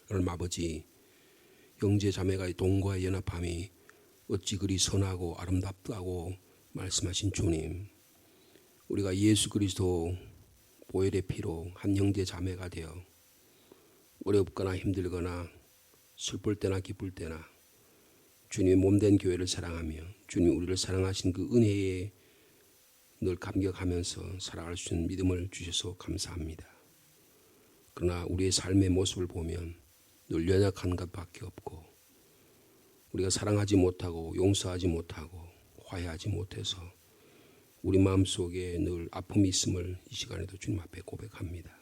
하나님 아버지, 형제 자매가 동거와 연합함이 어찌 그리 선하고 아름답다고 말씀하신 주님, 우리가 예수 그리스도 보혈의 피로 한 형제 자매가 되어 어렵거나 힘들거나 슬플 때나 기쁠 때나 주님의 몸된 교회를 사랑하며 주님이 우리를 사랑하신 그 은혜에 늘 감격하면서 살아갈 수 있는 믿음을 주셔서 감사합니다. 그러나 우리의 삶의 모습을 보면 늘 연약한 것밖에 없고 우리가 사랑하지 못하고 용서하지 못하고 화해하지 못해서 우리 마음속에 늘 아픔이 있음을 이 시간에도 주님 앞에 고백합니다.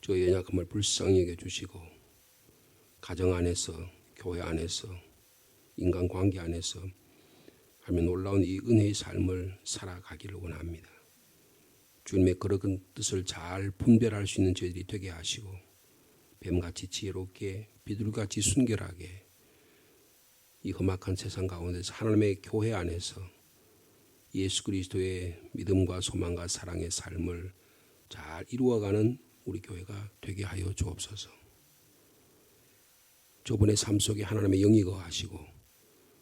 저 연약함을 불쌍히 여겨주시고 가정 안에서, 교회 안에서, 인간관계 안에서 하면 놀라운 이 은혜의 삶을 살아가기를 원합니다. 주님의 그런 뜻을 잘 분별할 수 있는 저희들이 되게 하시고 뱀같이 지혜롭게 비둘기같이 순결하게 이 험악한 세상 가운데서 하나님의 교회 안에서 예수 그리스도의 믿음과 소망과 사랑의 삶을 잘 이루어가는 우리 교회가 되게 하여 주옵소서. 저분의 삶 속에 하나님의 영이 거하시고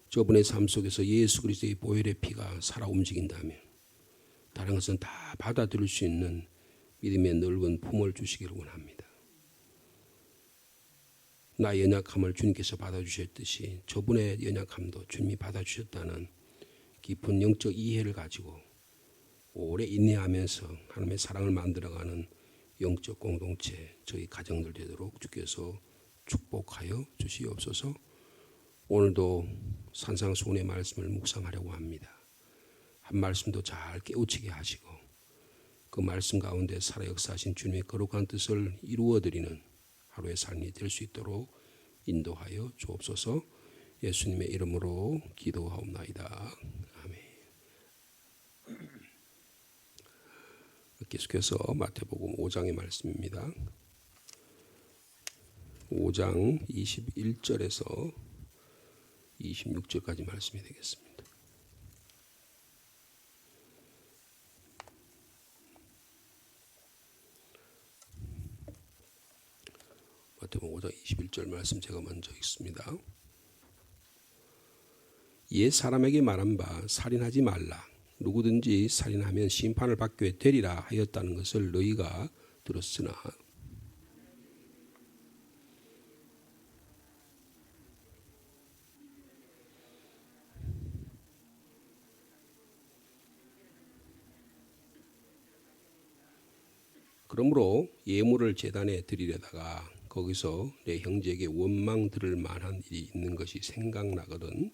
저분의 삶 속에서 예수 그리스도의 보혈의 피가 살아 움직인다면 다른 것은 다 받아들일 수 있는 믿음의 넓은 품을 주시기를 원합니다. 나의 연약함을 주님께서 받아주셨듯이 저분의 연약함도 주님이 받아주셨다는 깊은 영적 이해를 가지고 오래 인내하면서 하나님의 사랑을 만들어가는 영적 공동체 저희 가정들 되도록 주께서 축복하여 주시옵소서. 오늘도 산상수훈의 말씀을 묵상하려고 합니다. 한 말씀도 잘 깨우치게 하시고 그 말씀 가운데 살아 역사하신 주님의 거룩한 뜻을 이루어드리는 하루의 삶이 될 수 있도록 인도하여 주옵소서. 예수님의 이름으로 기도하옵나이다. 아멘. 계속해서 마태복음 5장의 말씀입니다. 5장 21절에서 26절까지 말씀이 되겠습니다. 마태복음 5장 21절 말씀 제가 먼저 읽습니다. 옛 사람에게 말한 바 살인하지 말라. 누구든지 살인하면 심판을 받게 되리라 하였다는 것을 너희가 들었으나 그러므로 예물을 제단에 드리려다가 거기서 내 형제에게 원망 들을 만한 일이 있는 것이 생각나거든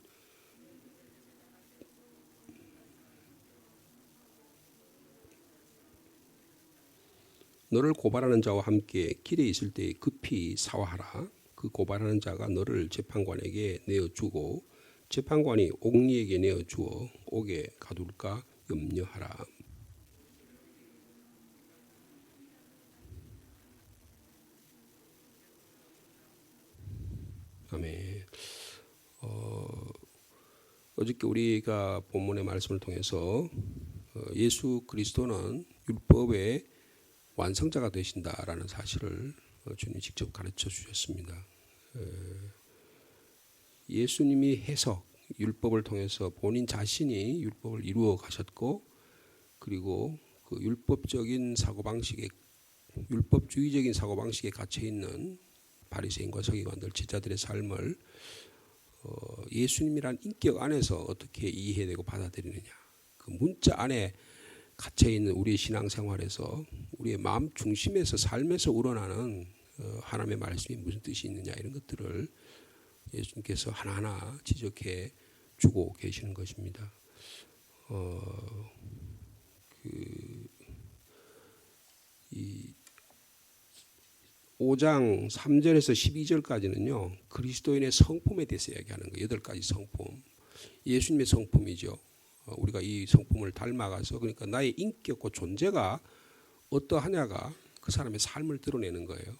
너를 고발하는 자와 함께 길에 있을 때 급히 사화하라. 그 고발하는 자가 너를 재판관에게 내어주고 재판관이 옥리에게 내어주어 옥에 가둘까 염려하라. 아멘. 어저께 우리가 본문의 말씀을 통해서 예수 그리스도는 율법의 완성자가 되신다라는 사실을 주님이 직접 가르쳐 주셨습니다. 예수님이 해석, 율법을 통해서 본인 자신이 율법을 이루어 가셨고 그리고 그 율법적인 사고방식에 율법주의적인 사고방식에 갇혀 있는 바리새인과 서기관들 제자들의 삶을 예수님이란 인격 안에서 어떻게 이해되고 받아들이느냐 그 문자 안에 갇혀있는 우리의 신앙생활에서 우리의 마음 중심에서 삶에서 우러나는 하나님의 말씀이 무슨 뜻이 있느냐 이런 것들을 예수님께서 하나하나 지적해 주고 계시는 것입니다. 5장 3절에서 12절까지는요. 그리스도인의 성품에 대해서 이야기하는 거예요. 8가지 성품. 예수님의 성품이죠. 우리가 이 성품을 닮아가서 그러니까 나의 인격과 존재가 어떠하냐가 그 사람의 삶을 드러내는 거예요.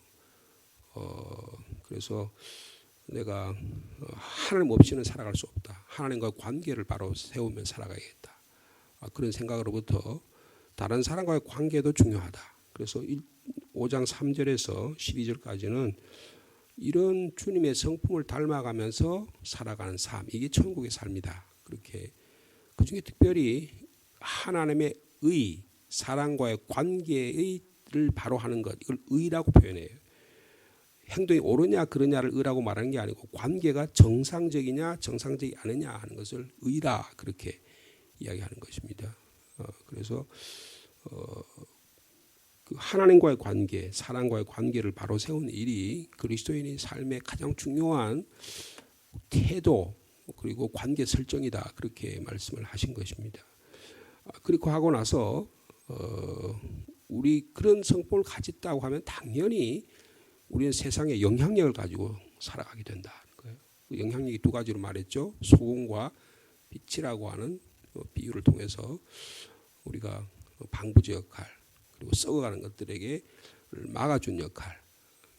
그래서 내가 하나님 없이는 살아갈 수 없다. 하나님과 관계를 바로 세우며 살아가야겠다. 그런 생각으로부터 다른 사람과의 관계도 중요하다. 그래서 5장 3절에서 12절까지는 이런 주님의 성품을 닮아가면서 살아가는 삶, 이게 천국의 삶이다. 그렇게 그중에 특별히 하나님의 의, 사랑과의 관계를 바로 하는 것, 이걸 의라고 표현해요. 행동이 옳으냐 그러냐를 의라고 말하는 게 아니고 관계가 정상적이냐 정상적이 아니냐 하는 것을 의라 그렇게 이야기하는 것입니다. 그래서 그 하나님과의 관계, 사랑과의 관계를 바로 세우는 일이 그리스도인의 삶의 가장 중요한 태도 그리고 관계 설정이다 그렇게 말씀을 하신 것입니다. 그리고 하고 나서 우리 그런 성품을 가졌다고 하면 당연히 우리는 세상에 영향력을 가지고 살아가게 된다는 거예요. 그 영향력이 두 가지로 말했죠. 소금과 빛이라고 하는 비유를 통해서 우리가 방부제 역할, 그리고 썩어가는 것들에게 막아준 역할,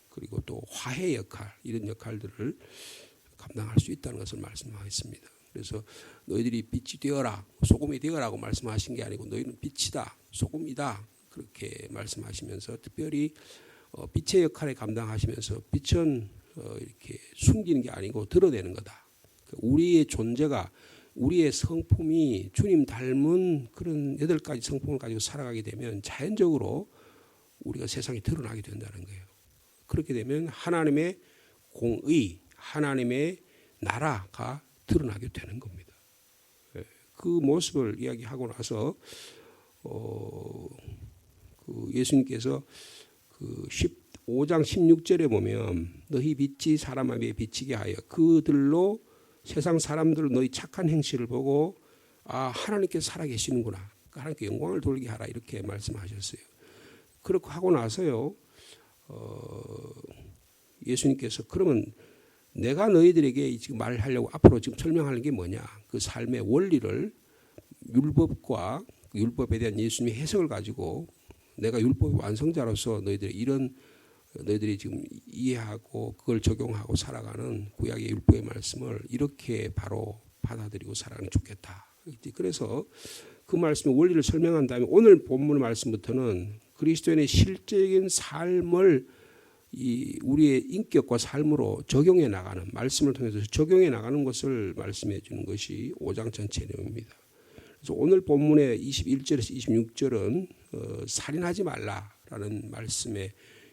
그리고 또 화해 역할, 이런 역할들을 감당할 수 있다는 것을 말씀하셨습니다. 그래서 너희들이 빛이 되어라, 소금이 되어라고 말씀하신 게 아니고 너희는 빛이다, 소금이다 그렇게 말씀하시면서 특별히 빛의 역할을 감당하시면서 빛은 이렇게 숨기는 게 아니고 드러내는 거다. 우리의 존재가 우리의 성품이 주님 닮은 그런 8가지 성품을 가지고 살아가게 되면 자연적으로 우리가 세상에 드러나게 된다는 거예요. 그렇게 되면 하나님의 공의, 하나님의 나라가 드러나게 되는 겁니다. 그 모습을 이야기하고 나서 그 예수님께서 그 15장 16절에 보면 너희 빛이 사람 앞에 비치게 하여 그들로 세상 사람들은 너희 착한 행실을 보고 하나님께서 살아계시는구나, 하나님께 영광을 돌리게 하라 이렇게 말씀하셨어요. 그렇게 하고 나서요 예수님께서 그러면 내가 너희들에게 지금 말하려고 앞으로 지금 설명하는 게 뭐냐, 그 삶의 원리를 율법과 율법에 대한 예수님의 해석을 가지고 내가 율법의 완성자로서 너희들이 지금 이해하고 그걸 적용하고 살아가는 구약의 율법의 말씀을 이렇게 바로 받아들이고 살아가는 게 좋겠다. 그래서 그 말씀의 원리를 설명한 다음에 오늘 본문 말씀부터는 그리스도인의 실제적인 삶을 우리의 인격과 삶으로 적용해 나가는, 말씀을 통해서 적용해 나가는 것을 말씀해 주는 것이 5장 전체 내용입니다. 그래서 오늘 본문의 21절에서 26절은 살인하지 말라라는 말씀의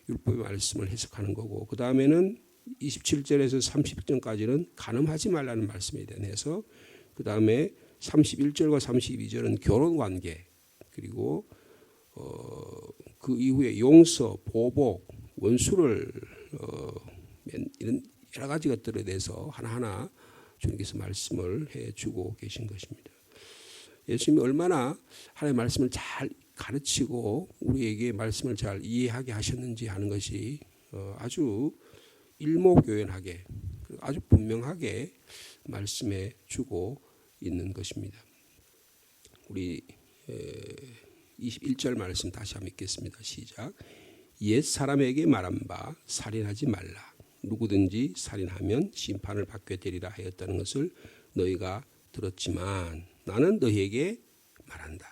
율법의 말씀을 해석하는 거고, 그 다음에는 27절에서 30절까지는 간음하지 말라는 말씀에 대한 해석, 그 다음에 31절과 32절은 결혼관계, 그리고 그 이후에 용서, 보복, 원수를 이런 여러 가지 것들에 대해서 하나하나 주님께서 말씀을 해주고 계신 것입니다. 예수님이 얼마나 하나님의 말씀을 잘 가르치고 우리에게 말씀을 잘 이해하게 하셨는지 하는 것이 아주 일목요연하게 아주 분명하게 말씀해 주고 있는 것입니다. 우리 21절 말씀 다시 한번 읽겠습니다. 시작. 옛 사람에게 말한 바 살인하지 말라. 누구든지 살인하면 심판을 받게 되리라 하였다는 것을 너희가 들었지만 나는 너희에게 말한다.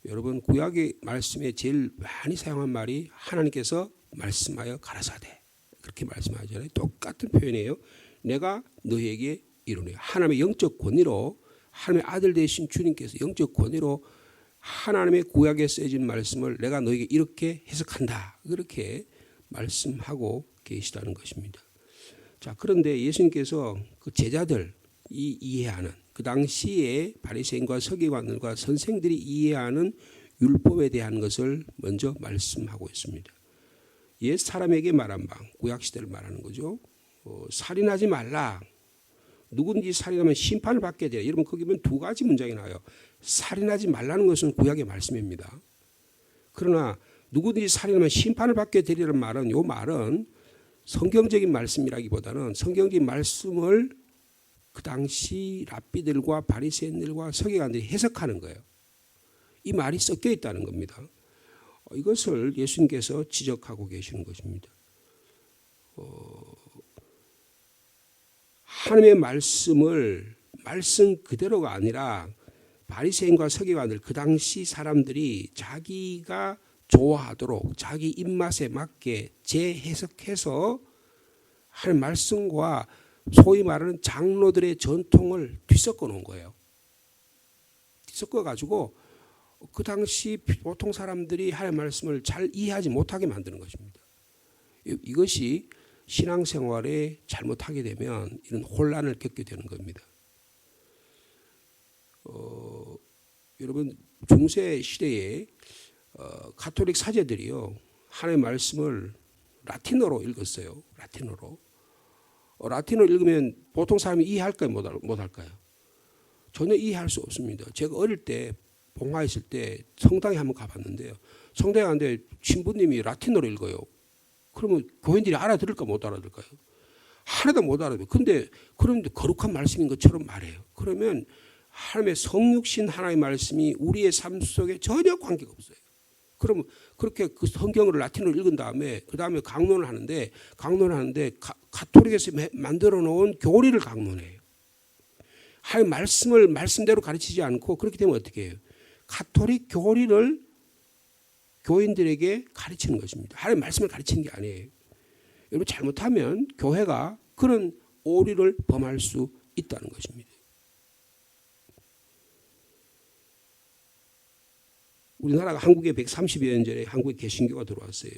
여러분, 구약의 말씀에 제일 많이 사용한 말이 하나님께서 말씀하여 가라사대, 그렇게 말씀하잖아요. 똑같은 표현이에요. 내가 너희에게 이르노니, 하나님의 영적 권위로, 하나님의 아들 되신 주님께서 영적 권위로 하나님의 구약에 쓰여진 말씀을 내가 너희에게 이렇게 해석한다, 그렇게 말씀하고 계시다는 것입니다. 자, 그런데 예수님께서 그 제자들이 이해하는, 그 당시에 바리새인과 서기관들과 선생들이 이해하는 율법에 대한 것을 먼저 말씀하고 있습니다. 옛 사람에게 말한 바, 구약 시대를 말하는 거죠. 살인하지 말라. 누군지 살인하면 심판을 받게 되라. 여러분, 거기 보면 두 가지 문장이 나와요. 살인하지 말라는 것은 구약의 말씀입니다. 그러나 누구든지 살인하면 심판을 받게 되리라는 말은, 이 말은 성경적인 말씀이라기보다는 성경적인 말씀을 그 당시 랍비들과 바리새인들과 서기관들이 해석하는 거예요. 이 말이 섞여 있다는 겁니다. 이것을 예수님께서 지적하고 계시는 것입니다. 하나님의 말씀을 말씀 그대로가 아니라 바리새인과 서기관들, 그 당시 사람들이 자기가 좋아하도록 자기 입맛에 맞게 재해석해서 하나님 말씀과 소위 말하는 장로들의 전통을 뒤섞어 놓은 거예요. 뒤섞어 가지고 그 당시 보통 사람들이 하나님 말씀을 잘 이해하지 못하게 만드는 것입니다. 이것이 신앙생활에 잘못하게 되면 이런 혼란을 겪게 되는 겁니다. 여러분 중세 시대에 가톨릭 사제들이요 하나님의 말씀을 라틴어로 읽었어요. 라틴어로 읽으면 보통 사람이 이해할까요? 못할까요? 전혀 이해할 수 없습니다. 제가 어릴 때 봉화에 있을 때 성당에 한번 가봤는데요. 성당에 갔는데 신부님이 라틴어로 읽어요. 그러면 교인들이 알아들을까 못 알아들을까요? 하나도 못 알아들어요. 그런데 거룩한 말씀인 것처럼 말해요. 그러면 하나님의 성육신 하나님의 말씀이 우리의 삶 속에 전혀 관계가 없어요. 그러면 그렇게 그 성경을 라틴어로 읽은 다음에 그 다음에 강론을 하는데 가톨릭에서 만들어 놓은 교리를 강론해요. 하나님 말씀을 말씀대로 가르치지 않고 그렇게 되면 어떻게 해요? 가톨릭 교리를 교인들에게 가르치는 것입니다. 하나님 말씀을 가르치는 게 아니에요. 여러분 잘못하면 교회가 그런 오류를 범할 수 있다는 것입니다. 우리나라가 한국에 130여 년 전에 한국에 개신교가 들어왔어요.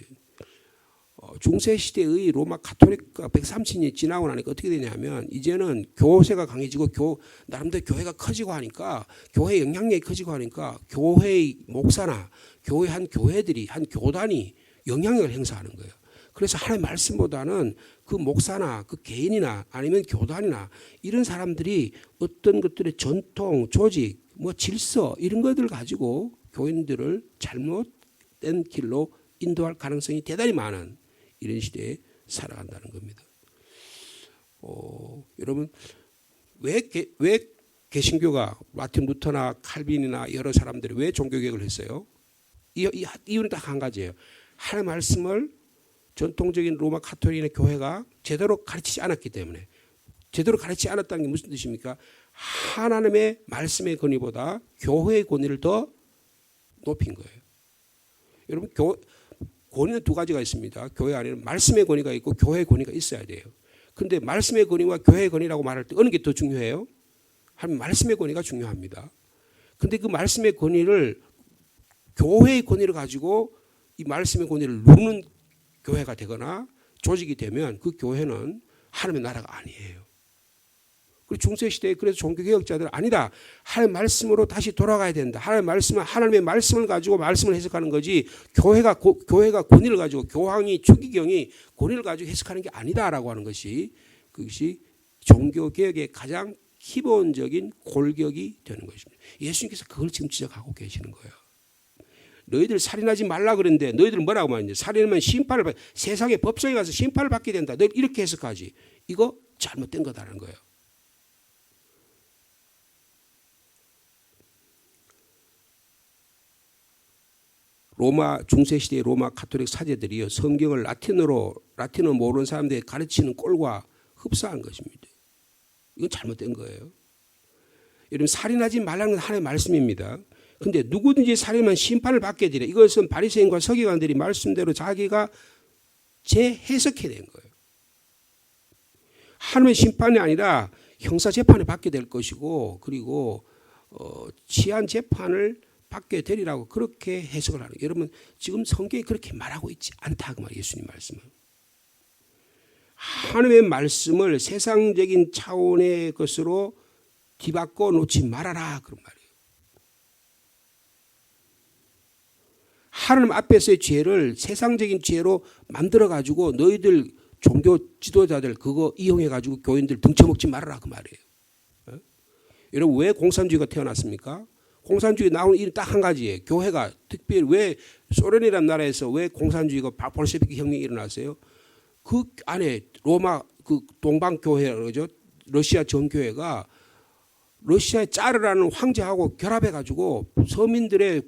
중세시대의 로마 가톨릭가 130년이 지나고 나니까 어떻게 되냐면 이제는 교세가 강해지고 나름대로 교회가 커지고 하니까 교회 영향력이 커지고 하니까 교회의 목사나 교회 한 교단이 영향력을 행사하는 거예요. 그래서 하나님의 말씀보다는 그 목사나 그 개인이나 아니면 교단이나 이런 사람들이 어떤 것들의 전통, 조직, 질서 이런 것들을 가지고 교인들을 잘못된 길로 인도할 가능성이 대단히 많은 이런 시대에 살아간다는 겁니다. 여러분 왜 개신교가 마틴 루터나 칼빈이나 여러 사람들이 왜 종교개혁을 했어요? 이유는 딱 한 가지예요. 하나님의 말씀을 전통적인 로마 가톨릭의 교회가 제대로 가르치지 않았기 때문에. 제대로 가르치지 않았다는 게 무슨 뜻입니까? 하나님의 말씀의 권위보다 교회의 권위를 더 높인 거예요. 여러분 권위는 두 가지가 있습니다. 교회 안에는 말씀의 권위가 있고 교회의 권위가 있어야 돼요. 그런데 말씀의 권위와 교회의 권위라고 말할 때 어느 게 더 중요해요? 말씀의 권위가 중요합니다. 그런데 그 말씀의 권위를 교회의 권위를 가지고 이 말씀의 권위를 누르는 교회가 되거나 조직이 되면 그 교회는 하나님의 나라가 아니에요. 그리고 중세시대에 그래서 종교개혁자들은 아니다. 하나님의 말씀으로 다시 돌아가야 된다. 하나님의 말씀을 가지고 말씀을 해석하는 거지 교회가 권위를 가지고 교황이 추기경이 권위를 가지고 해석하는 게 아니다라고 하는 것이 그것이 종교개혁의 가장 기본적인 골격이 되는 것입니다. 예수님께서 그걸 지금 지적하고 계시는 거예요. 너희들 살인하지 말라 그랬는데 너희들 뭐라고 말했냐. 살인하면 세상의 법정에 가서 심판을 받게 된다. 너희들 이렇게 해석하지. 이거 잘못된 거다라는 거예요. 중세시대의 로마 가톨릭 사제들이 성경을 라틴어 모르는 사람들이 가르치는 꼴과 흡사한 것입니다. 이건 잘못된 거예요. 여러분 살인하지 말라는 건 하나님의 말씀입니다. 그런데 누구든지 살인하면 심판을 받게 되래. 이것은 바리새인과 서기관들이 말씀대로 자기가 재해석해낸 거예요. 하나님의 심판이 아니라 형사 재판을 받게 될 것이고 그리고 치안 재판을 받게 되리라고 그렇게 해석을 하는 거예요. 여러분 지금 성경이 그렇게 말하고 있지 않다 그 말이에요. 예수님 말씀은. 하나님의 말씀을 세상적인 차원의 것으로 뒤바꿔 놓지 말아라 그런 말이에요. 하나님 앞에서의 죄를 세상적인 죄로 만들어 가지고 너희들 종교 지도자들 그거 이용해 가지고 교인들 등쳐먹지 말아라 그 말이에요. 여러분 왜 공산주의가 태어났습니까? 공산주의 나오는 이유 딱 한 가지예요. 교회가 특별히 왜 소련이라는 나라에서 왜 공산주의가 볼셰비키 혁명이 일어났어요? 그 안에 로마 그 동방교회라고 그러죠. 러시아 전교회가 러시아의 짜르라는 황제하고 결합해가지고 서민들의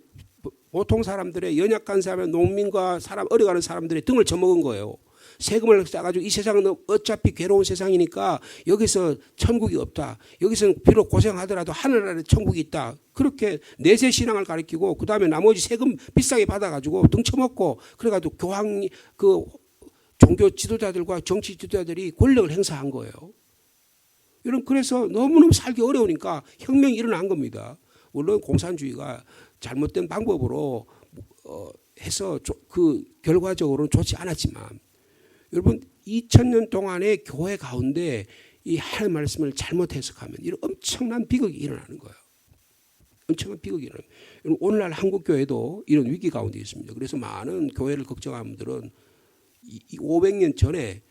보통 사람들의 연약한 사람의 농민과 어려가는 사람들의 등을 쳐먹은 거예요. 세금을 싸가지고 이 세상은 어차피 괴로운 세상이니까 여기서 천국이 없다. 여기서는 비록 고생하더라도 하늘나라에 천국이 있다. 그렇게 내세 신앙을 가리키고 그 다음에 나머지 세금 비싸게 받아가지고 등쳐먹고 그래가지고 교황이 그 종교 지도자들과 정치 지도자들이 권력을 행사한 거예요. 여러분 그래서 너무너무 살기 어려우니까 혁명이 일어난 겁니다. 물론 공산주의가 잘못된 방법으로 해서 그 결과적으로는 좋지 않았지만 여러분 2000년 동안의 교회 가운데 이 하나님의 말씀을 잘못 해석하면 이런 엄청난 비극이 일어나는 거예요. 엄청난 비극이 일어나요. 오늘날 한국 교회도 이런 위기 가운데 있습니다. 그래서 많은 교회를 걱정하는 분들은 500년 전에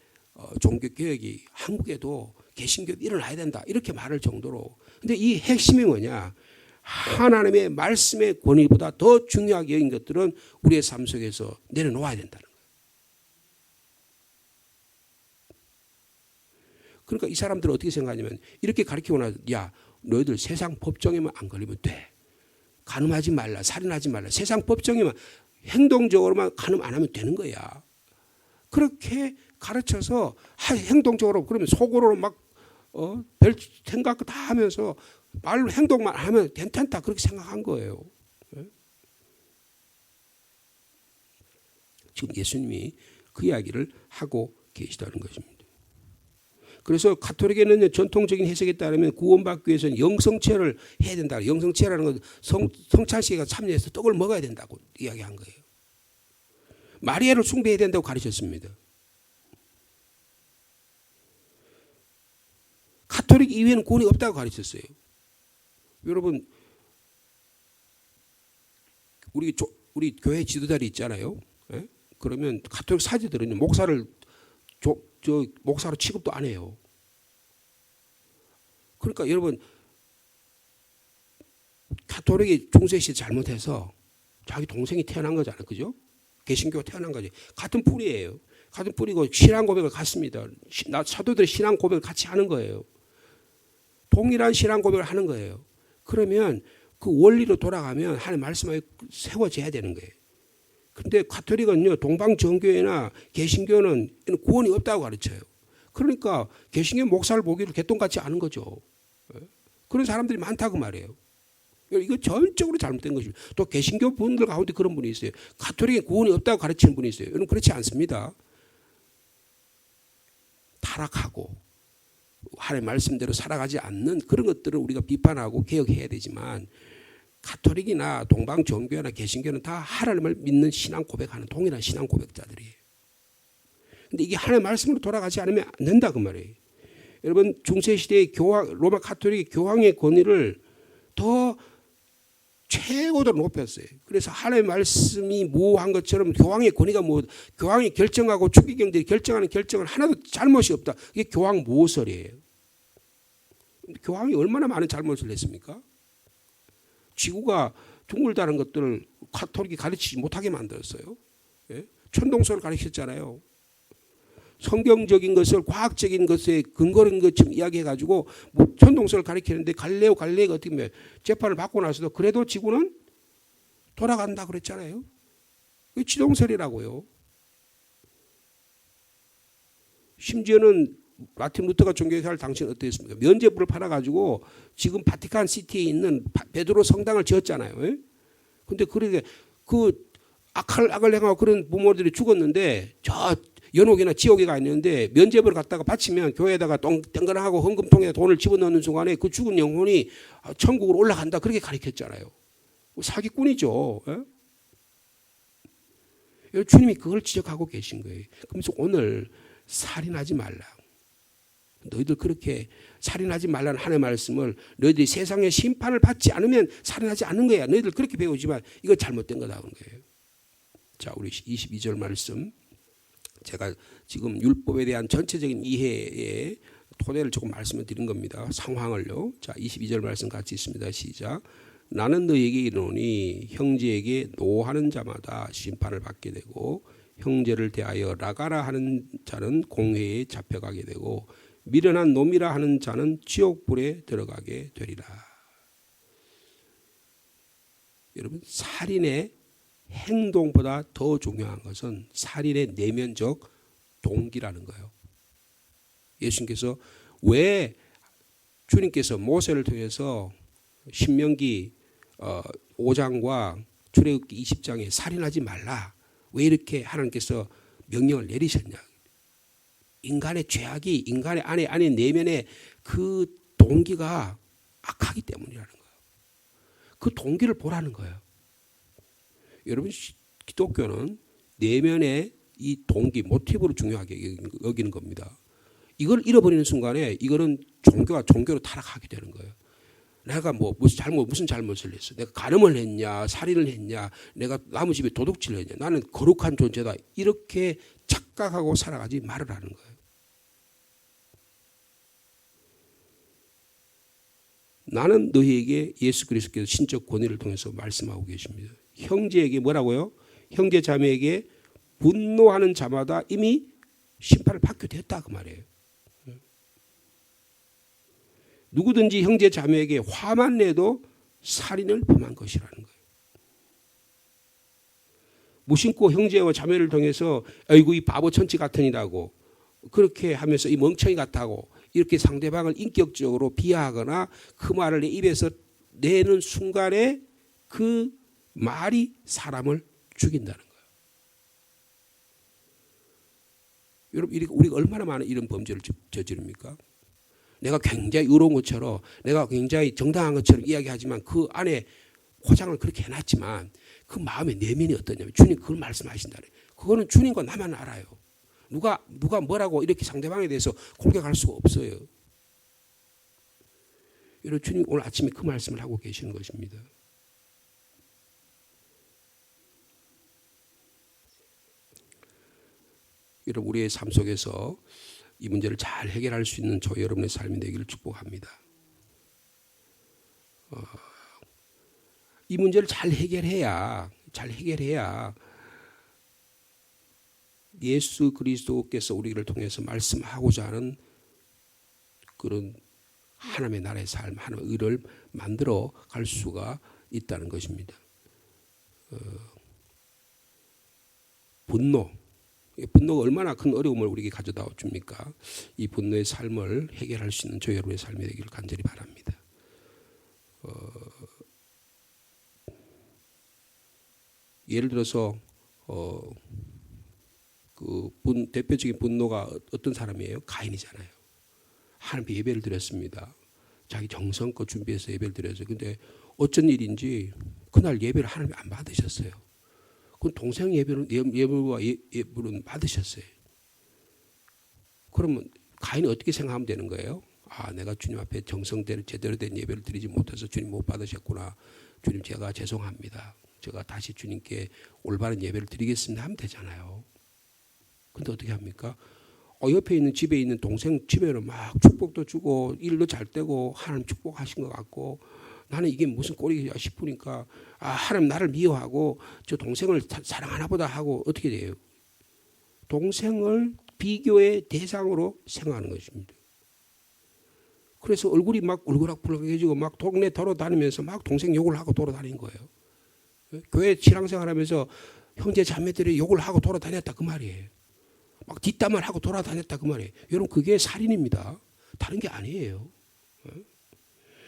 종교개혁이 한국에도 개신교도 일어나야 된다 이렇게 말할 정도로. 근데 이 핵심이 뭐냐? 하나님의 말씀의 권위보다 더 중요하게 여긴 것들은 우리의 삶 속에서 내려놓아야 된다는 거예요. 그러니까 이 사람들은 어떻게 생각하냐면 이렇게 가르치고 나서 야 너희들 세상 법정에만 안 걸리면 돼. 간음하지 말라, 살인하지 말라. 세상 법정에만 행동적으로만 간음 안 하면 되는 거야. 그렇게 가르쳐서 행동적으로 그러면 속으로 막 별 생각 다 하면서 말로 행동만 하면 괜찮다 그렇게 생각한 거예요. 지금 예수님이 그 이야기를 하고 계시다는 것입니다. 그래서 가톨릭에는 전통적인 해석에 따르면 구원받기 위해서는 영성체를 해야 된다. 영성체라는 건 성찬식에 참여해서 떡을 먹어야 된다고 이야기한 거예요. 마리아를 숭배해야 된다고 가르쳤습니다. 가톨릭 이외에는 구원이 없다고 가르쳤어요. 여러분 우리 교회 지도자들이 있잖아요. 예? 그러면 가톨릭 사제들은 목사로 취급도 안 해요. 그러니까 여러분 가톨릭이 중세시대 잘못해서 자기 동생이 태어난 거잖아요. 그죠? 개신교가 태어난 거지. 같은 뿌리예요. 같은 뿌리고 신앙 고백을 같습니다. 사도들의 신앙 고백을 같이 하는 거예요. 동일한 신앙 고백을 하는 거예요. 그러면 그 원리로 돌아가면 하나님 말씀에 세워져야 되는 거예요. 근데 가톨릭은요, 동방정교회나 개신교는 구원이 없다고 가르쳐요. 그러니까 개신교 목사를 보기로 개똥같이 아는 거죠. 그런 사람들이 많다고 말이에요. 이거 전적으로 잘못된 것입니다. 또 개신교 분들 가운데 그런 분이 있어요. 가톨릭에 구원이 없다고 가르치는 분이 있어요. 여러분 그렇지 않습니다. 타락하고 하나님의 말씀대로 살아가지 않는 그런 것들을 우리가 비판하고 개혁해야 되지만 가톨릭이나 동방종교나 개신교는 다 하나님을 믿는 신앙 고백하는 동일한 신앙 고백자들이에요. 근데 이게 하나님의 말씀으로 돌아가지 않으면 안 된다 그 말이에요. 여러분 중세시대의 로마 가톨릭의 교황의 권위를 더 최고로 높였어요. 그래서 하나님의 말씀이 모호한 것처럼 교황의 권위가 교황이 결정하고 추기경들이 결정하는 결정은 하나도 잘못이 없다. 이게 교황 모설이에요. 교황이 얼마나 많은 잘못을 했습니까? 지구가 둥글다는 것들을 가톨릭이 가르치지 못하게 만들었어요. 예? 천동설을 가르쳤잖아요. 성경적인 것을 과학적인 것에 근거인 것처럼 이야기해가지고 천동설을 가르치는데 갈릴레이가 어떻게 보면 재판을 받고 나서도 그래도 지구는 돌아간다 그랬잖아요. 그게 지동설이라고요. 심지어는 마틴 루터가 종교개혁할 당시는 어땠습니까? 면죄부를 팔아가지고 지금 바티칸 시티에 있는 베드로 성당을 지었잖아요. 그런데 그러게 그 악을 행하고 그런 부모들이 죽었는데 저 연옥이나 지옥에 가 있는데 면죄부를 갖다가 바치면 교회에다가 땡그랑하고 헌금통에 돈을 집어넣는 순간에 그 죽은 영혼이 천국으로 올라간다 그렇게 가르쳤잖아요. 사기꾼이죠. 주님이 그걸 지적하고 계신 거예요. 그래서 오늘 살인하지 말라. 너희들 그렇게 살인하지 말라는 하나님의 말씀을 너희들이 세상의 심판을 받지 않으면 살인하지 않는 거야. 너희들 그렇게 배우지만 이거 잘못된 거다 그런 거예요. 자, 우리 22절 말씀. 제가 지금 율법에 대한 전체적인 이해의 토대를 조금 말씀을 드린 겁니다. 상황을요. 자, 22절 말씀 같이 있습니다. 시작. 나는 너희에게 이르노니 형제에게 노하는 자마다 심판을 받게 되고 형제를 대하여 라가라 하는 자는 공회에 잡혀가게 되고 미련한 놈이라 하는 자는 지옥불에 들어가게 되리라. 여러분 살인의 행동보다 더 중요한 것은 살인의 내면적 동기라는 거예요. 예수님께서 왜 주님께서 모세를 통해서 신명기 5장과 출애굽기 20장에 살인하지 말라 왜 이렇게 하나님께서 명령을 내리셨냐. 인간의 죄악이 인간의 안에 내면의 그 동기가 악하기 때문이라는 거예요. 그 동기를 보라는 거예요. 여러분, 기독교는 내면의 이 동기, 모티브를 중요하게 여기는 겁니다. 이걸 잃어버리는 순간에 이거는 종교가 종교로 타락하게 되는 거예요. 내가 무슨 잘못을 했어? 내가 간음을 했냐, 살인을 했냐, 내가 남의 집에 도둑질을 했냐, 나는 거룩한 존재다. 이렇게 착각하고 살아가지 말으라는 거예요. 나는 너희에게 예수 그리스도께서 신적 권위를 통해서 말씀하고 계십니다. 형제에게 뭐라고요? 형제 자매에게 분노하는 자마다 이미 심판을 받게 됐다 그 말이에요. 누구든지 형제 자매에게 화만 내도 살인을 범한 것이라는 거예요. 무심코 형제와 자매를 통해서 아이고 이 바보 천치 같으니라고 그렇게 하면서 이 멍청이 같다고 이렇게 상대방을 인격적으로 비하하거나 그 말을 내 입에서 내는 순간에 그 말이 사람을 죽인다는 거예요. 여러분, 우리가 얼마나 많은 이런 범죄를 저지릅니까? 내가 굉장히 의로운 것처럼 내가 굉장히 정당한 것처럼 이야기하지만 그 안에 포장을 그렇게 해놨지만 그 마음의 내면이 어떠냐면 주님 그걸 말씀하신다네. 그거는 주님과 나만 알아요. 누가 뭐라고 이렇게 상대방에 대해서 공격할 수가 없어요. 여러분, 주님 오늘 아침에 그 말씀을 하고 계시는 것입니다. 여러분, 우리의 삶 속에서 이 문제를 잘 해결할 수 있는 저 여러분의 삶이 되기를 축복합니다. 이 문제를 잘 해결해야 예수 그리스도께서 우리를 통해서 말씀하고자 하는 그런 하나님의 나라의 삶, 하나님의 의를 만들어 갈 수가 있다는 것입니다. 분노가 얼마나 큰 어려움을 우리에게 가져다 줍니까? 이 분노의 삶을 해결할 수 있는 저 여러분의 삶이 되기를 간절히 바랍니다. 예를 들어서 대표적인 분노가 어떤 사람이에요? 가인이잖아요. 하나님께 예배를 드렸습니다. 자기 정성껏 준비해서 예배를 드렸어요. 근데 어쩐 일인지 그날 예배를 하나님이 안 받으셨어요. 그 동생 예배는 받으셨어요. 그러면 가인이 어떻게 생각하면 되는 거예요? 아, 내가 주님 앞에 정성대로 제대로 된 예배를 드리지 못해서 주님 못 받으셨구나. 주님 제가 죄송합니다. 제가 다시 주님께 올바른 예배를 드리겠습니다 하면 되잖아요. 근데 어떻게 합니까? 옆에 있는 집에 있는 동생 집에는 막 축복도 주고 일도 잘 되고 하나님 축복하신 것 같고 나는 이게 무슨 꼴이야 싶으니까 하나님 나를 미워하고 저 동생을 사랑하나 보다 하고 어떻게 돼요? 동생을 비교의 대상으로 생각하는 것입니다. 그래서 얼굴이 막 울그락불락해지고 막 동네 돌아다니면서 막 동생 욕을 하고 돌아다닌 거예요. 교회 신앙생활하면서 형제 자매들이 욕을 하고 돌아다녔다 그 말이에요. 막 뒷담을 하고 돌아다녔다 그 말이에요. 여러분 그게 살인입니다. 다른 게 아니에요.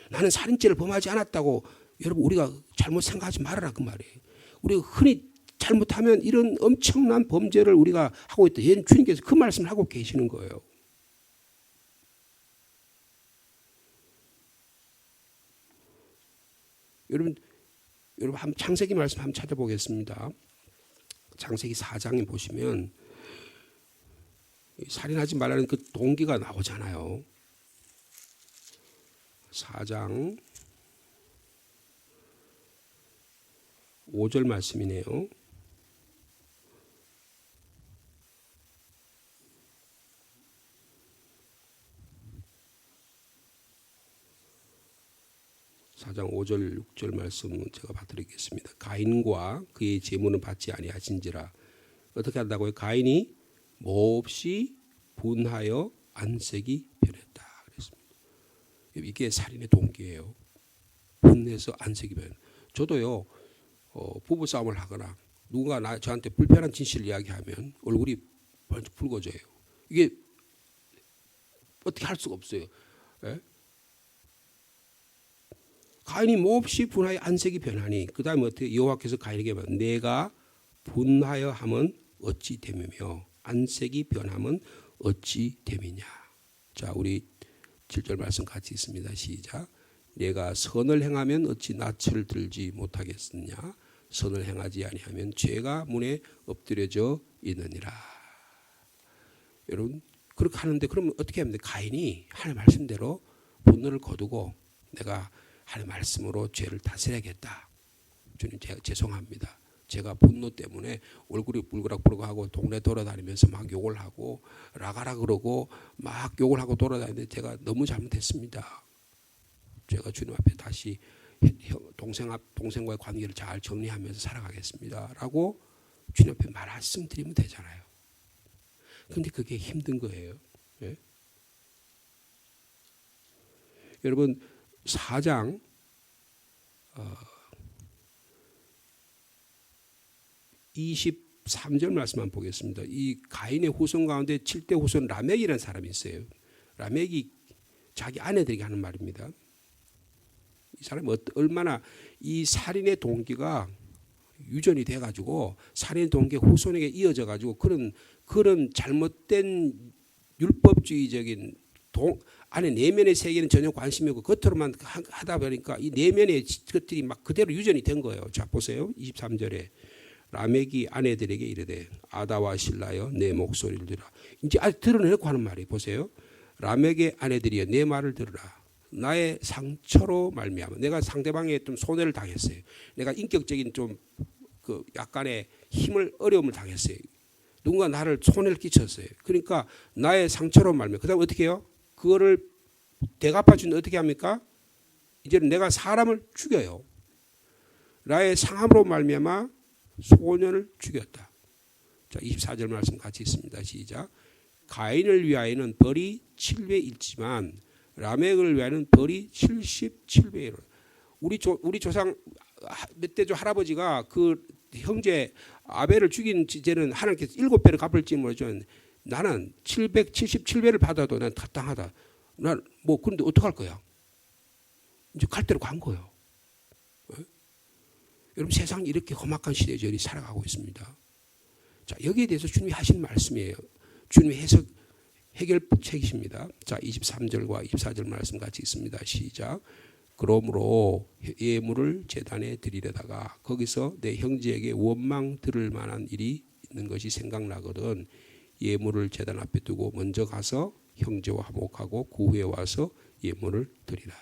나는 살인죄를 범하지 않았다고 여러분 우리가 잘못 생각하지 말아라 그 말이에요. 우리가 흔히 잘못하면 이런 엄청난 범죄를 우리가 하고 있다. 얘는 주님께서 그 말씀을 하고 계시는 거예요. 여러분 창세기 말씀 한번 찾아보겠습니다. 창세기 4장에 보시면 살인하지 말라는 그 동기가 나오잖아요. 4장 5절 말씀이네요. 사장 5절 6절 말씀은 제가 봐드리겠습니다. 가인과 그의 제물은 받지 아니하신지라. 어떻게 한다고요? 가인이 몹시 분하여 안색이 변했다 그랬습니다. 이게 살인의 동기예요. 분해서 안색이 변. 저도요 부부 싸움을 하거나 누군가 저한테 불편한 진실을 이야기하면 얼굴이 붉어져요. 이게 어떻게 할 수가 없어요. 예? 가인이 몹시 분하여 안색이 변하니 그 다음에 어떻게 여호와께서 가인에게 말하면 내가 분하여 함은 어찌 되며 안색이 변함은 어찌 됨이냐. 자, 우리 7절 말씀 같이 있습니다. 시작. 내가 선을 행하면 어찌 낯을 들지 못하겠느냐. 선을 행하지 아니하면 죄가 문에 엎드려져 있느니라. 여러분 그렇게 하는데 그러면 어떻게 하면 돼? 가인이 하나님 말씀대로 분노를 거두고 내가 하나님 말씀으로 죄를 다스려야겠다. 주님 제가 죄송합니다. 제가 분노 때문에 얼굴이 불그락불그하고 동네 돌아다니면서 막 욕을 하고 라가라 그러고 막 욕을 하고 돌아다니는데 제가 너무 잘못했습니다. 제가 주님 앞에 다시 동생과의 관계를 잘 정리하면서 살아가겠습니다. 라고 주님 앞에 말씀드리면 되잖아요. 그런데 그게 힘든 거예요. 예? 여러분 4장 23절 말씀만 보겠습니다. 이 가인의 후손 가운데 7대 후손 라멕이라는 사람이 있어요. 라멕이 자기 아내들에게 하는 말입니다. 이 사람이 얼마나 이 살인의 동기가 유전이 돼가지고 살인 동기 후손에게 이어져가지고 그런 잘못된 율법주의적인 안에 내면의 세계는 전혀 관심이 없고 겉으로만 하다 보니까 이 내면의 것들이 막 그대로 유전이 된 거예요. 자 보세요. 23절에 라멕이 아내들에게 이르되 아다와 실라여 내 목소리를 들으라. 이제 아직 드러내놓고 하는 말이 보세요. 라멕의 아내들이여 내 말을 들으라. 나의 상처로 말미암아 내가 상대방에 좀 손해를 당했어요. 내가 인격적인 좀 그 약간의 어려움을 당했어요. 누군가 나를 손해를 끼쳤어요. 그러니까 나의 상처로 말미암아 그다음 어떻게 해요? 그거를 대갚아 주는 어떻게 합니까? 이제는 내가 사람을 죽여요. 나의 상함으로 말미암아 소년을 죽였다. 자, 24절 말씀 같이 있습니다. 시작. 가인을 위하여는 벌이 7배일지만 라멕을 위하여는 벌이 77배이라. 우리 조상 멧돼지 할아버지가 그 형제 아벨을 죽인 죄는 하나님께서 7배를 갚을지 모르지만 나는 777배를 받아도 난 타당하다. 난 뭐 그런데 어떡할 거야? 이제 갈 대로 간 거예요. 여러분 세상이 이렇게 험악한 시대에 저희 살아가고 있습니다. 자, 여기에 대해서 주님이 하신 말씀이에요. 주님의 해결책이십니다. 자, 23절과 24절 말씀 같이 있습니다. 시작. 그러므로 예물을 제단에 드리려다가 거기서 내 형제에게 원망 들을 만한 일이 있는 것이 생각나거든 예물을 제단 앞에 두고 먼저 가서 형제와 화목하고 그 후에 와서 예물을 드리라.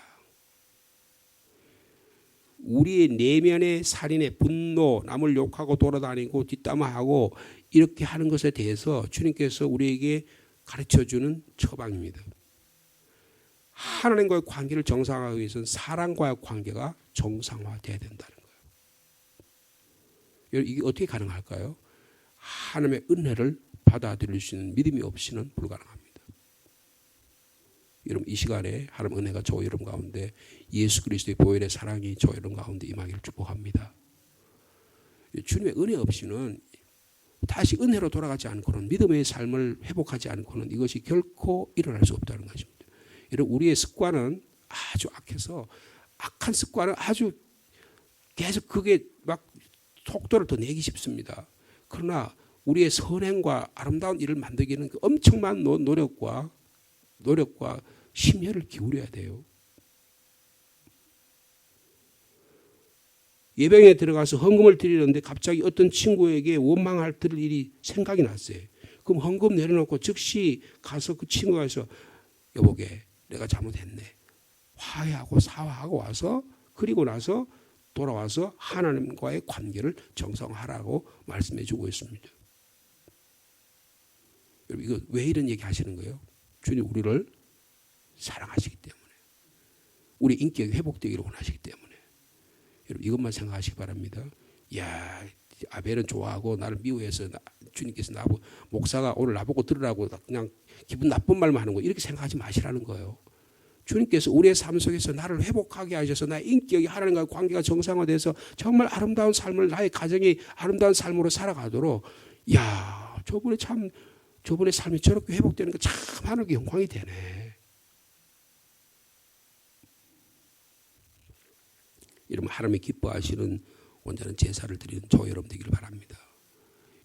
우리의 내면의 살인의 분노, 남을 욕하고 돌아다니고 뒷담화하고 이렇게 하는 것에 대해서 주님께서 우리에게 가르쳐주는 처방입니다. 하나님과의 관계를 정상화하기 위해서는 사람과의 관계가 정상화돼야 된다는 거예요. 이게 어떻게 가능할까요? 하나님의 은혜를 받아들일 수 있는 믿음이 없이는 불가능합니다. 여러분 이 시간에 하나님 은혜가 저 여러분 가운데 예수 그리스도의 보혈의 사랑이 저 여러분 가운데 임하기를 축복합니다. 주님의 은혜 없이는 다시 은혜로 돌아가지 않고는 믿음의 삶을 회복하지 않고는 이것이 결코 일어날 수 없다는 것입니다. 여러분 우리의 습관은 아주 악해서 악한 습관은 아주 계속 그게 막 속도를 더 내기 쉽습니다. 그러나 우리의 선행과 아름다운 일을 만들기는 그 엄청난 노력과 심혈을 기울여야 돼요. 예배에 들어가서 헌금을 드리는데 갑자기 어떤 친구에게 원망할 드릴 일이 생각이 났어요. 그럼 헌금 내려놓고 즉시 가서 그 친구가 해서 여보게 내가 잘못했네. 화해하고 사과하고 와서 그리고 나서 돌아와서 하나님과의 관계를 정상화하라고 말씀해 주고 있습니다. 여러분 이거 왜 이런 얘기 하시는 거예요? 주님 우리를 사랑하시기 때문에 우리 인격이 회복되기를 원하시기 때문에 여러분 이것만 생각하시기 바랍니다. 야 아벨은 좋아하고 나를 미워해서 주님께서 나보고 목사가 오늘 나보고 들으라고 그냥 기분 나쁜 말만 하는 거 이렇게 생각하지 마시라는 거예요. 주님께서 우리의 삶 속에서 나를 회복하게 하셔서 나의 인격이 하나님과의 관계가 정상화돼서 정말 아름다운 삶을 나의 가정이 아름다운 삶으로 살아가도록 야 저분의 삶이 저렇게 회복되는 거 참 하늘의 영광이 되네. 여러분 하나님이 기뻐하시는 온전한 제사를 드리는 저 여러분 되기를 바랍니다.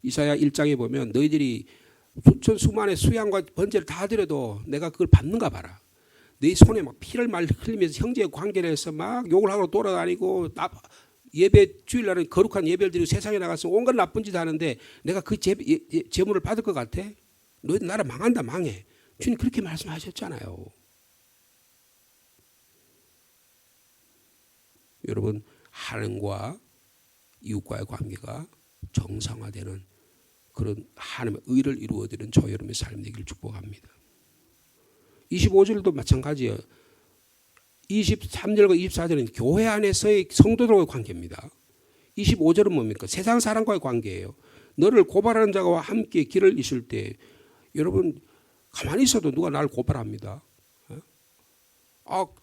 이사야 1장에 보면 너희들이 수천 수만의 수양과 번제를 다 드려도 내가 그걸 받는가 봐라. 네 손에 막 피를 말 흘리면서 형제의 관계를 해서 막 욕을 하고 돌아다니고 예배 주일날은 거룩한 예배를 드리고 세상에 나가서 온갖 나쁜 짓 하는데 내가 그 제물을 받을 것 같아? 너희들 나라 망한다 망해. 주님 그렇게 말씀하셨잖아요. 여러분 하나님과 이웃과의 관계가 정상화되는 그런 하나님의 의를 이루어드리는 저 여러분의 삶 되기를 축복합니다. 25절도 마찬가지예요. 23절과 24절은 교회 안에서의 성도들과의 관계입니다. 25절은 뭡니까? 세상 사람과의 관계예요. 너를 고발하는 자와 함께 길을 있을 때 여러분 가만히 있어도 누가 나를 고발합니다.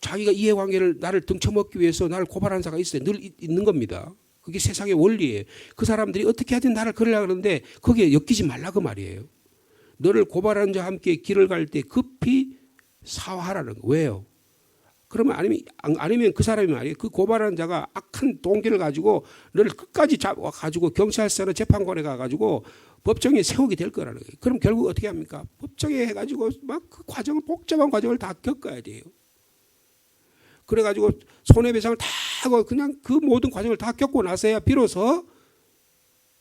자기가 이해관계를 나를 등쳐먹기 위해서 나를 고발하는 자가 있어요. 늘 있는 겁니다. 그게 세상의 원리예요. 그 사람들이 어떻게 하든 나를 그러려고 하는데 거기에 엮이지 말라 그 말이에요. 너를 고발하는 자와 함께 길을 갈 때 급히 사화하라는 거. 왜요? 그러면 아니면 그 사람이 말이에요. 그 고발하는 자가 악한 동기를 가지고 너를 끝까지 잡아가지고 경찰서나 재판관에 가가지고 법정에 세우게 될 거라는 거예요. 그럼 결국 어떻게 합니까? 법정에 해가지고 막 그 과정을 복잡한 과정을 다 겪어야 돼요. 그래가지고 손해배상을 다 하고 그냥 그 모든 과정을 다 겪고 나서야 비로소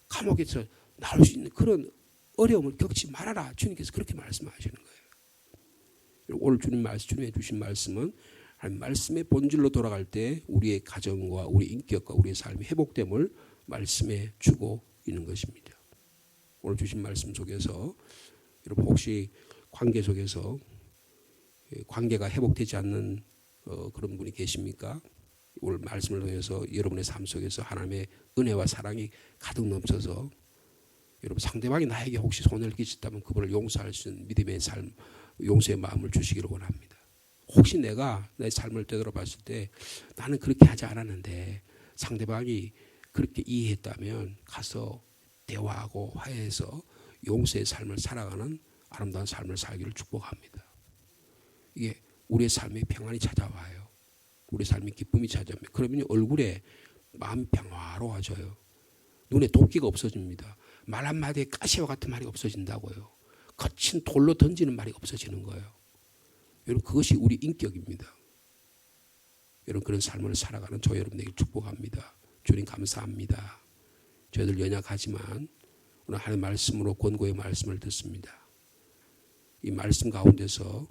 감옥에서 나올 수 있는 그런 어려움을 겪지 말아라. 주님께서 그렇게 말씀하시는 거예요. 오늘 주님이 주신 말씀은 말씀의 본질로 돌아갈 때 우리의 가정과 우리 인격과 우리의 삶이 회복됨을 말씀해 주고 있는 것입니다. 오늘 주신 말씀 속에서 여러분 혹시 관계 속에서 관계가 회복되지 않는 그런 분이 계십니까? 오늘 말씀을 통해서 여러분의 삶 속에서 하나님의 은혜와 사랑이 가득 넘쳐서 여러분 상대방이 나에게 혹시 손해를 끼쳤다면 그분을 용서할 수 있는 믿음의 삶, 용서의 마음을 주시기를 원합니다. 혹시 내가 내 삶을 되돌아봤을 때 나는 그렇게 하지 않았는데 상대방이 그렇게 이해했다면 가서 대화하고 화해해서 용서의 삶을 살아가는 아름다운 삶을 살기를 축복합니다. 이게 우리의 삶에 평안이 찾아와요. 우리 삶에 기쁨이 찾아옵니다. 그러면 얼굴에 마음이 평화로워져요. 눈에 도끼가 없어집니다. 말 한마디에 가시와 같은 말이 없어진다고요. 거친 돌로 던지는 말이 없어지는 거예요. 여러분 그것이 우리 인격입니다. 여러분 그런 삶을 살아가는 저 여러분에게 축복합니다. 주님 감사합니다. 저희들 연약하지만 오늘 하나님의 말씀으로 권고의 말씀을 듣습니다. 이 말씀 가운데서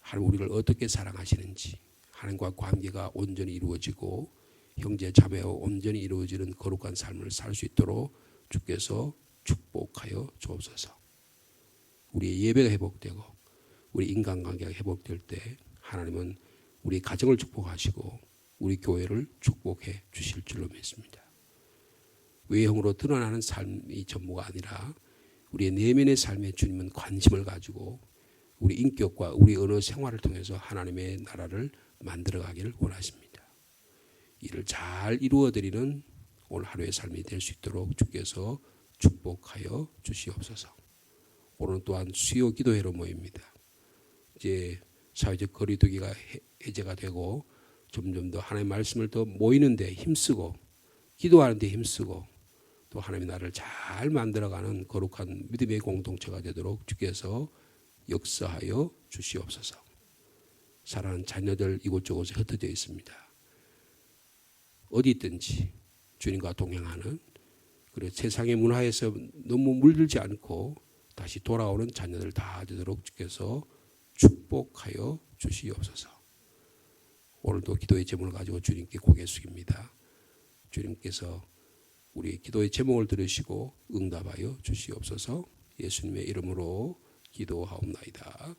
하나님 우리를 어떻게 사랑하시는지 하나님과 관계가 온전히 이루어지고 형제 자매와 온전히 이루어지는 거룩한 삶을 살 수 있도록 주께서 축복하여 주옵소서. 우리의 예배가 회복되고 우리 인간관계가 회복될 때 하나님은 우리 가정을 축복하시고 우리 교회를 축복해 주실 줄로 믿습니다. 외형으로 드러나는 삶이 전부가 아니라 우리의 내면의 삶에 주님은 관심을 가지고 우리 인격과 우리 언어 생활을 통해서 하나님의 나라를 만들어가기를 원하십니다. 이를 잘 이루어드리는 오늘 하루의 삶이 될 수 있도록 주께서 축복하여 주시옵소서. 오늘 또한 수요 기도회로 모입니다. 이제 사회적 거리두기가 해제가 되고 점점 더 하나님의 말씀을 더 모이는데 힘쓰고 기도하는데 힘쓰고 또 하나님의 나라를 잘 만들어가는 거룩한 믿음의 공동체가 되도록 주께서 역사하여 주시옵소서. 사랑하는 자녀들 이곳저곳에 흩어져 있습니다. 어디 있든지 주님과 동행하는 그리고 세상의 문화에서 너무 물들지 않고 다시 돌아오는 자녀들 다 되도록 주께서 축복하여 주시옵소서. 오늘도 기도의 제목을 가지고 주님께 고개 숙입니다. 주님께서 우리 기도의 제목을 들으시고 응답하여 주시옵소서. 예수님의 이름으로 기도하옵나이다.